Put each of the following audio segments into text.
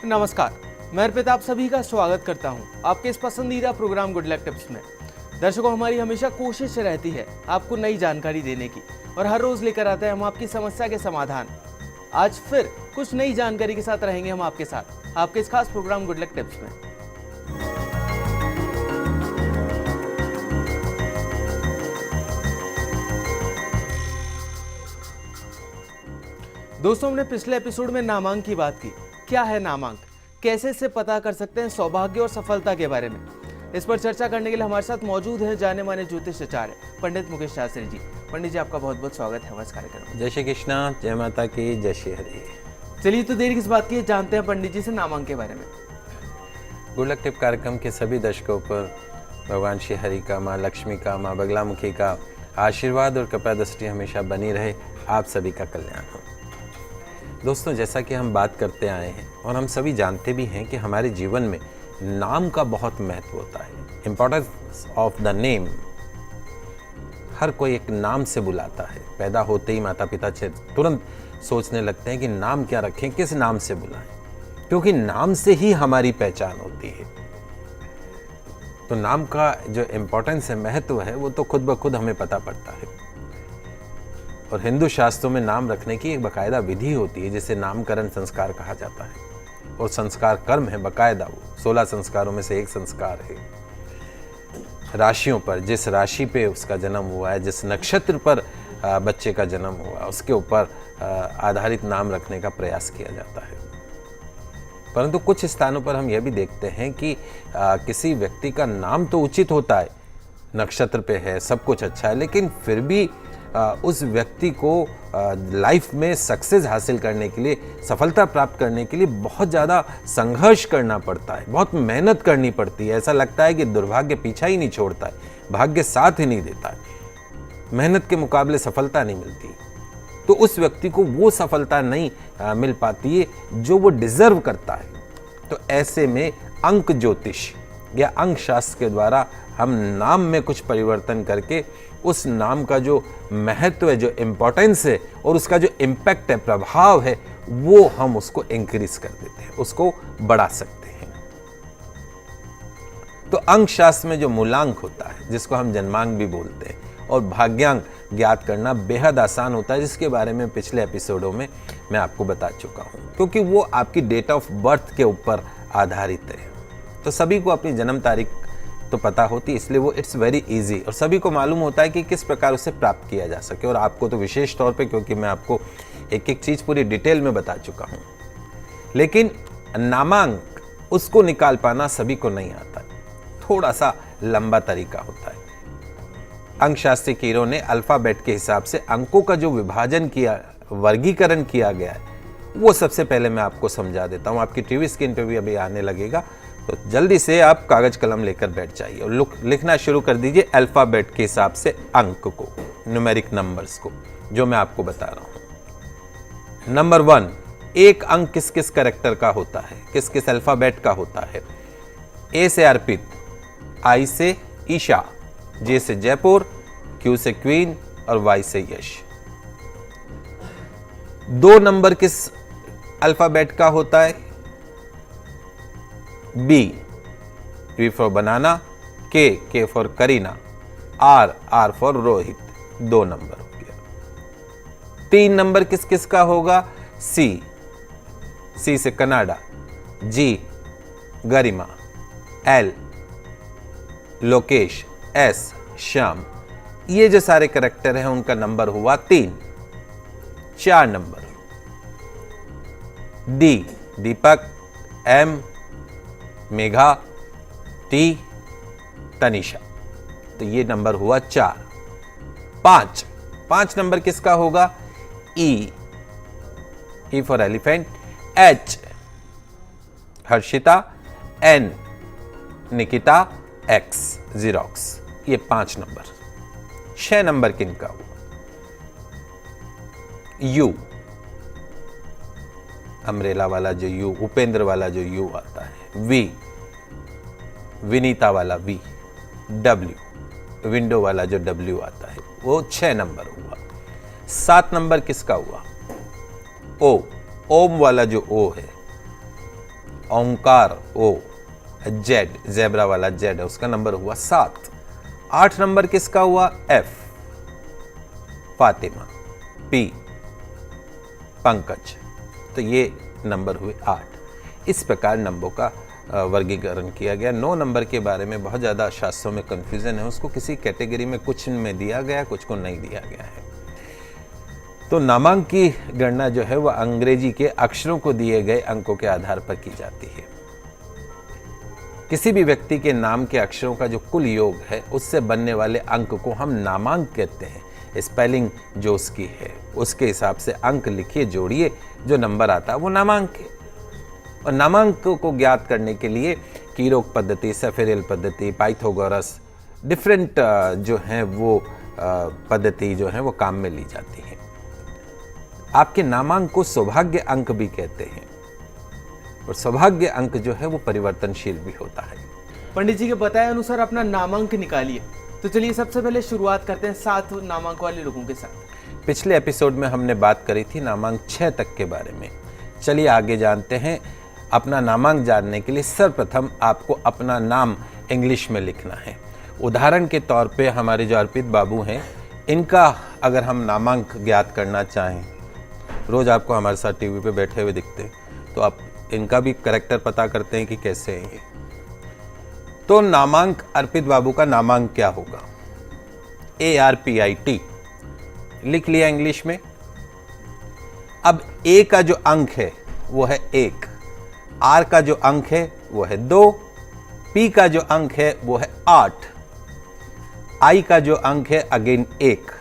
नमस्कार, मैं अर्पित आप सभी का स्वागत करता हूं आपके इस पसंदीदा प्रोग्राम गुड लक टिप्स में। दर्शकों, हमारी हमेशा कोशिश रहती है आपको नई जानकारी देने की और हर रोज लेकर आते हैं हम आपकी समस्या के समाधान। आज फिर कुछ नई जानकारी के साथ रहेंगे हम आपके साथ आपके इस खास प्रोग्राम गुड लक टिप्स में। दोस्तों, हमने पिछले एपिसोड में नामांक की बात की। क्या है नामांक, कैसे से पता कर सकते हैं सौभाग्य और सफलता के बारे में, इस पर चर्चा करने के लिए हमारे साथ मौजूद हैं जाने माने ज्योतिष आचार्य पंडित मुकेश शास्त्री जी। पंडित जी, आपका बहुत बहुत स्वागत है हमारे कार्यक्रम में। जय श्री कृष्णा, जय माता की, जय श्री हरि। चलिए तो देर किस बात की, जानते हैं पंडित जी से नामांक के बारे में। गुड लक टिप कार्यक्रम के सभी दर्शकों पर भगवान श्री हरि का, माँ लक्ष्मी का, माँ बगलामुखी का आशीर्वाद और कृपा दृष्टि हमेशा बनी रहे। आप सभी का कल्याण हो। दोस्तों, जैसा कि हम बात करते आए हैं और हम सभी जानते भी हैं कि हमारे जीवन में नाम का बहुत महत्व होता है। Importance of the name. हर कोई एक नाम से बुलाता है। पैदा होते ही माता पिता तुरंत सोचने लगते हैं कि नाम क्या रखें, किस नाम से बुलाएं, क्योंकि नाम से ही हमारी पहचान होती है। तो नाम का जो इम्पोर्टेंस है, महत्व है, वो तो खुद ब खुद हमें पता पड़ता है। और हिंदू शास्त्रों में नाम रखने की एक बाकायदा विधि होती है जिसे नामकरण संस्कार कहा जाता है। और संस्कार कर्म है बाकायदा, वो 16 संस्कारों में से एक संस्कार है। राशियों पर, जिस राशि पे उसका जन्म हुआ है, जिस नक्षत्र पर बच्चे का जन्म हुआ, उसके ऊपर आधारित नाम रखने का प्रयास किया जाता है। परंतु कुछ स्थानों पर हम यह भी देखते हैं कि किसी व्यक्ति का नाम तो उचित होता है, नक्षत्र पे है, सब कुछ अच्छा है, लेकिन फिर भी उस व्यक्ति को लाइफ में सक्सेस हासिल करने के लिए, सफलता प्राप्त करने के लिए बहुत ज़्यादा संघर्ष करना पड़ता है, बहुत मेहनत करनी पड़ती है। ऐसा लगता है कि दुर्भाग्य पीछा ही नहीं छोड़ता है, भाग्य साथ ही नहीं देता है, मेहनत के मुकाबले सफलता नहीं मिलती। तो उस व्यक्ति को वो सफलता नहीं मिल पाती है जो वो डिजर्व करता है। तो ऐसे में अंक ज्योतिष या अंक शास्त्र के द्वारा हम नाम में कुछ परिवर्तन करके उस नाम का जो महत्व है, जो इम्पोर्टेंस है और उसका जो इम्पैक्ट है, प्रभाव है, वो हम उसको इंक्रीज कर देते हैं, उसको बढ़ा सकते हैं। तो अंक शास्त्र में जो मूलांक होता है, जिसको हम जन्मांक भी बोलते हैं, और भाग्यांक ज्ञात करना बेहद आसान होता है, जिसके बारे में पिछले एपिसोडों में मैं आपको बता चुका हूं, क्योंकि वो आपकी डेट ऑफ बर्थ के ऊपर आधारित है। तो सभी को अपनी जन्म तारीख तो पता होती है, इसलिए वो इट्स वेरी इजी, और सभी को मालूम होता है कि किस प्रकार उसे प्राप्त किया जा सके। और आपको तो विशेष तौर पे, क्योंकि मैं आपको एक एक चीज पूरी डिटेल में बता चुका हूं। लेकिन नामांक, उसको निकाल पाना सभी को नहीं आता, थोड़ा सा लंबा तरीका होता है। अंकशास्त्री कीरों ने अल्फाबेट के हिसाब से अंकों का जो विभाजन किया, वर्गीकरण किया गया है, वो सबसे पहले मैं आपको समझा देता हूं। आपकी टीवी स्क्रीन पे भी अभी आने लगेगा, तो जल्दी से आप कागज कलम लेकर बैठ जाइए और लिखना शुरू कर दीजिए अल्फाबेट के हिसाब से अंक को, न्यूमेरिक नंबर्स को, जो मैं आपको बता रहा हूं। नंबर 1, एक अंक किस किस कैरेक्टर का होता है, किस किस अल्फाबेट का होता है। ए से अर्पित, आई से ईशा, जे से जयपुर, क्यू से क्वीन और वाई से यश। 2 नंबर किस अल्फाबेट का होता है। B for banana, K for Kareena, R for Rohit. 2 number हो गया। 3 नंबर किस किस का होगा। सी से कनाडा, जी गरिमा, एल लोकेश, एस श्याम। ये जो सारे कैरेक्टर हैं उनका नंबर हुआ 3। 4 number. D Deepak, M Megha, T Tanisha. तो ये नंबर हुआ 4। 5 नंबर किसका होगा। E for elephant, H Harshita, N Nikita, X xerox. ये 5 नंबर। 6 नंबर किनका हुआ। यू, अमरेला वाला जो यू, उपेंद्र वाला जो यू आता है। वी, विनीता वाला वी। डब्ल्यू, विंडो वाला जो डब्ल्यू आता है, वो 6 नंबर हुआ। 7 नंबर किसका हुआ। ओ, ओम वाला जो ओ है। ओंकार ओ, जेड, जेब्रा वाला जेड है, उसका नंबर हुआ 7। 8 नंबर किसका हुआ? एफ, फातिमा। पी, पंकज। तो ये नंबर हुए 8। इस प्रकार नंबरों का वर्गीकरण किया गया। 9 नंबर के बारे में बहुत ज़्यादा शास्त्रों में कन्फ्यूज़न है, उसको किसी कैटेगरी में कुछ में दिया गया, कुछ को नहीं दिया गया है। तो नामांक की गणना जो है वह अंग्रेजी के अक्षरों को दिए गए अंकों के आधार पर की जाती है। किसी भी व्यक्ति के नाम के अक्षरों का जो कुल योग है उससे बनने वाले अंक को हम नामांक कहते हैं। स्पेलिंग जो उसकी है उसके हिसाब से अंक लिखिए, जोड़िए, जो नंबर आता है वो नामांक है। और नामांक को ज्ञात करने के लिए कीरोग पद्धति, सेफेरियल पद्धति, पाइथागोरस, डिफरेंट जो है वो पद्धति जो है वो काम में ली जाती है। आपके नामांक को सौभाग्य अंक भी कहते हैं, और सौभाग्य अंक जो है वो परिवर्तनशील भी होता है। पंडित जी के बताए अनुसार अपना नामांक निकालिए। तो चलिए सबसे पहले शुरुआत करते हैं 7 नामांक वाले लोगों के साथ। पिछले एपिसोड में हमने बात करी थी नामांक 6 तक के बारे में। चलिए आगे जानते हैं। अपना नामांक जानने के लिए सर्वप्रथम आपको अपना नाम इंग्लिश में लिखना है। उदाहरण के तौर पे हमारे जो अर्पित बाबू हैं, इनका अगर हम नामांक ज्ञात करना चाहें, रोज़ आपको हमारे साथ टीवी पे बैठे हुए दिखते हैं, तो आप इनका भी करैक्टर पता करते हैं कि कैसे हैं ये। तो नामांक, अर्पित बाबू का नामांक क्या होगा? ARPIT लिख लिया इंग्लिश में। अब A का जो अंक है वो है 1, R का जो अंक है वो है 2, P का जो अंक है वो है 8, I का जो अंक है अगेन 1,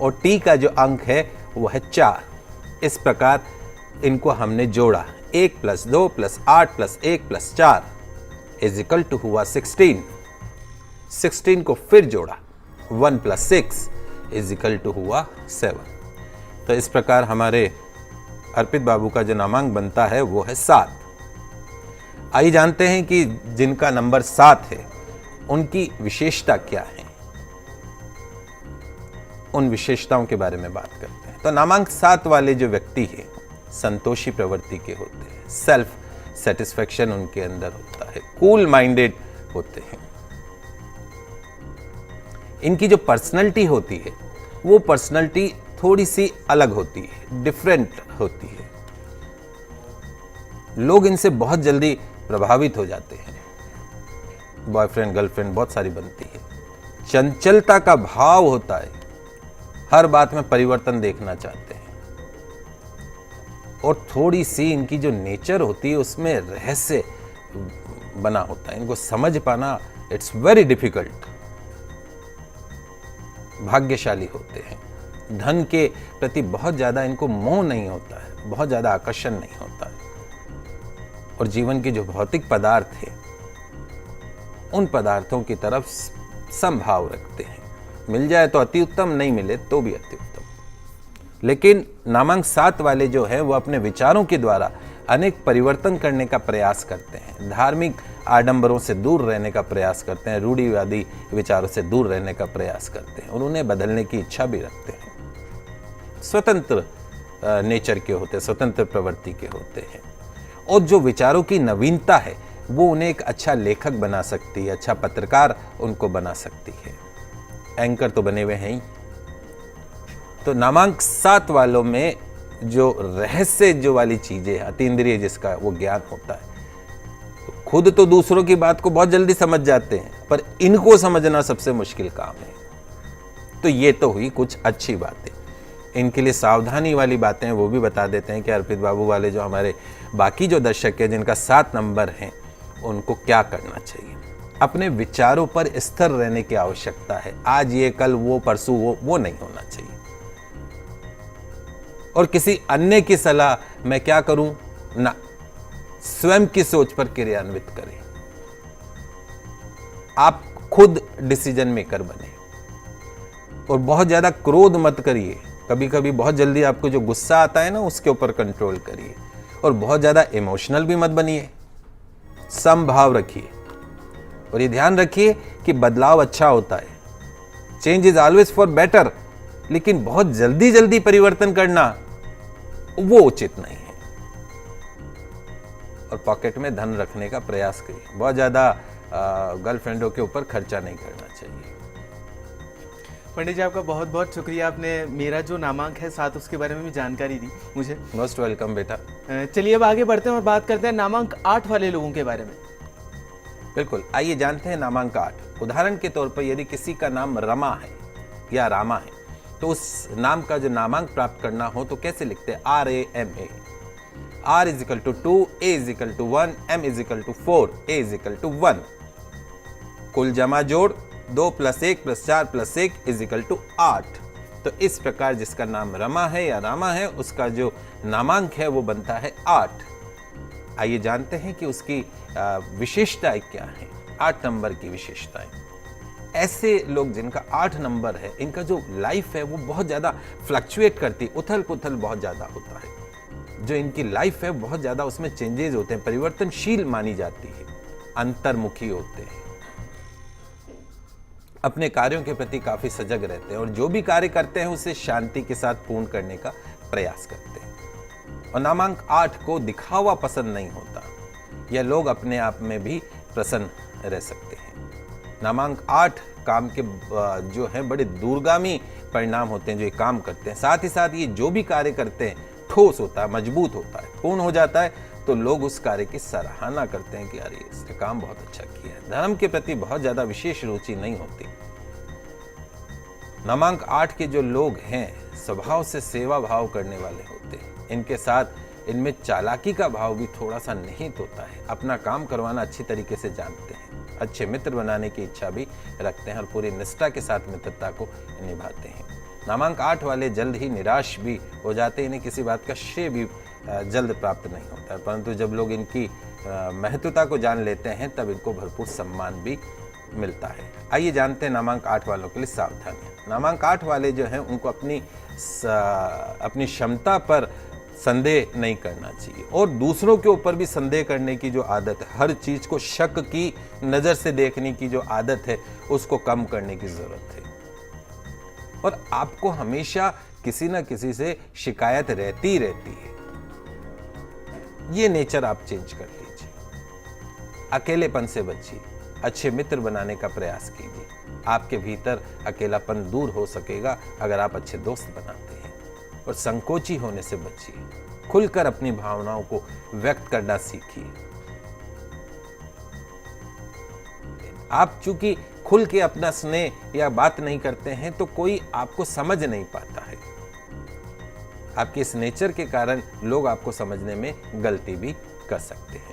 और T का जो अंक है वो है 4। इस प्रकार इनको हमने जोड़ा। 1 + 2 + 8 + 1 + 4 = हुआ 16। 16 को फिर जोड़ा, 1 + 6 = हुआ 7। तो इस प्रकार हमारे अर्पित बाबू का जो नामांक बनता है वो है 7। आइए जानते हैं कि जिनका नंबर 7 है उनकी विशेषता क्या है। उन विशेषताओं के बारे में बात करते हैं। तो नामांक 7 वाले जो व्यक्ति हैं संतोषी प्रवृत्ति के होते हैं, सेल्फ सेटिस्फेक्शन उनके अंदर होता है, कूल माइंडेड होते हैं। इनकी जो पर्सनैलिटी होती है वो पर्सनैलिटी थोड़ी सी अलग होती है, डिफरेंट होती है। लोग इनसे बहुत जल्दी प्रभावित हो जाते हैं। बॉयफ्रेंड गर्लफ्रेंड बहुत सारी बनती है। चंचलता का भाव होता है, हर बात में परिवर्तन देखना चाहते हैं। और थोड़ी सी इनकी जो नेचर होती है उसमें रहस्य बना होता है, इनको समझ पाना इट्स वेरी डिफिकल्ट। भाग्यशाली होते हैं। धन के प्रति बहुत ज्यादा इनको मोह नहीं होता है, बहुत ज्यादा आकर्षण नहीं होता है। और जीवन के जो भौतिक पदार्थ है उन पदार्थों की तरफ समभाव रखते हैं। मिल जाए तो अति उत्तम, नहीं मिले तो भी अति उत्तम। लेकिन नामांक 7 वाले जो है वो अपने विचारों के द्वारा अनेक परिवर्तन करने का प्रयास करते हैं। धार्मिक आडंबरों से दूर रहने का प्रयास करते हैं, रूढ़िवादी विचारों से दूर रहने का प्रयास करते हैं, और उन्हें बदलने की इच्छा भी रखते हैं। स्वतंत्र नेचर के होते हैं, स्वतंत्र प्रवृत्ति के होते हैं। और जो विचारों की नवीनता है वो उन्हें एक अच्छा लेखक बना सकती है, अच्छा पत्रकार उनको बना सकती है। एंकर तो बने हुए हैं ही। तो नामांक 7 वालों में जो रहस्य जो वाली चीजें, अतीन्द्रिय जिसका वो ज्ञान होता है, तो खुद तो दूसरों की बात को बहुत जल्दी समझ जाते हैं, पर इनको समझना सबसे मुश्किल काम है। तो ये तो हुई कुछ अच्छी बातें। इनके लिए सावधानी वाली बातें वो भी बता देते हैं कि अर्पित बाबू वाले जो हमारे बाकी जो दर्शक हैं जिनका 7 नंबर है उनको क्या करना चाहिए। अपने विचारों पर स्थिर रहने की आवश्यकता है। आज ये, कल वो, परसों वो नहीं होना चाहिए। और किसी अन्य की सलाह मैं क्या करूं ना, स्वयं की सोच पर क्रियान्वित करें। आप खुद डिसीजन मेकर बने। और बहुत ज्यादा क्रोध मत करिए। कभी कभी बहुत जल्दी आपको जो गुस्सा आता है ना उसके ऊपर कंट्रोल करिए। और बहुत ज्यादा इमोशनल भी मत बनिए, समभाव रखिए। और ये ध्यान रखिए कि बदलाव अच्छा होता है, change is always for better. लेकिन बहुत जल्दी जल्दी परिवर्तन करना वो उचित नहीं है। और पॉकेट में धन रखने का प्रयास करिए। बहुत ज़्यादा गर्लफ्रेंडों के ऊपर खर्चा नहीं करना चाहिए। पंडित जी आपका बहुत बहुत शुक्रिया, आपने मेरा जो नामांक है 7 उसके बारे में भी जानकारी दी मुझे। मोस्ट वेलकम बेटा। चलिए अब आगे बढ़ते हैं और बात करते हैं नामांक 8 वाले लोगों के बारे में। बिल्कुल, आइए जानते हैं नामांक 8। उदाहरण के तौर पर यदि किसी का नाम रमा है या रामा है तो उस नाम का जो नामांक प्राप्त करना हो तो कैसे लिखते हैं? RAMA। R = 2, A = 1, M = 4, A = 1। कुल जमा जोड़ 2 + 1 + 4 + 1 = 8। तो इस प्रकार जिसका नाम रमा है या रामा है उसका जो नामांक है वो बनता है 8। आइए जानते हैं कि उसकी विशेषताएं क्या हैं। 8 नंबर की विशेषताएं। ऐसे लोग जिनका 8 नंबर है, इनका जो लाइफ है वो बहुत ज़्यादा फ्लक्चुएट करती, उथल पुथल बहुत ज़्यादा होता है। जो इनकी लाइफ है बहुत ज़्यादा उसमें चेंजेस होते हैं, परिवर्तनशील मानी जाती है, अंतर्मुखी होते हैं, अपने कार्यों के प्रति काफ़ी सजग रहते हैं और जो भी कार्य करते हैं उसे शांति के साथ पूर्ण करने का प्रयास करते हैं। और नामांक 8 को दिखावा पसंद नहीं होता। यह लोग अपने आप में भी प्रसन्न रह सकते हैं। नामांक 8 काम के जो है बड़े दूरगामी परिणाम होते हैं जो ये काम करते हैं। साथ ही साथ ये जो भी कार्य करते हैं ठोस होता है, मजबूत होता है, पूर्ण हो जाता है तो लोग उस कार्य की सराहना करते हैं कि अरे इसने काम बहुत अच्छा किया है। धर्म के प्रति बहुत ज्यादा विशेष रुचि नहीं होती। नामांक 8 के जो लोग हैं स्वभाव से सेवा भाव करने वाले होते हैं। इनके साथ इनमें चालाकी का भाव भी थोड़ा सा निहित होता है। अपना काम करवाना अच्छी तरीके से जानते हैं, अच्छे मित्र बनाने की इच्छा भी रखते हैं और पूरी निष्ठा के साथ मित्रता को निभाते हैं। नामांक 8 वाले जल्द ही निराश भी हो जाते हैं। इन्हें किसी बात का श्रेय भी जल्द प्राप्त नहीं होता है, परंतु जब लोग इनकी महत्वता को जान लेते हैं तब इनको भरपूर सम्मान भी मिलता है। आइए जानते हैं नामांक 8 वालों के लिए सावधानियां। नामांक 8 वाले जो हैं उनको अपनी क्षमता पर संदेह नहीं करना चाहिए और दूसरों के ऊपर भी संदेह करने की जो आदत है, हर चीज को शक की नजर से देखने की जो आदत है उसको कम करने की जरूरत है। और आपको हमेशा किसी ना किसी से शिकायत रहती है। ये नेचर आप चेंज कर लीजिए। अकेलेपन से बचिए, अच्छे मित्र बनाने का प्रयास कीजिए। आपके भीतर अकेलापन दूर हो सकेगा अगर आप अच्छे दोस्त बनाते हैं। और संकोची होने से बचिए, खुलकर अपनी भावनाओं को व्यक्त करना सीखिए। आप चूंकि खुल के अपना स्नेह या बात नहीं करते हैं तो कोई आपको समझ नहीं पाता है। आपके इस नेचर के कारण लोग आपको समझने में गलती भी कर सकते हैं।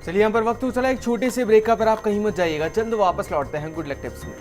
चलिए यहाँ पर वक्त हो चला एक छोटे से ब्रेक का, पर आप कहीं मत जाइएगा, जल्द वापस लौटते हैं गुड लक टिप्स में।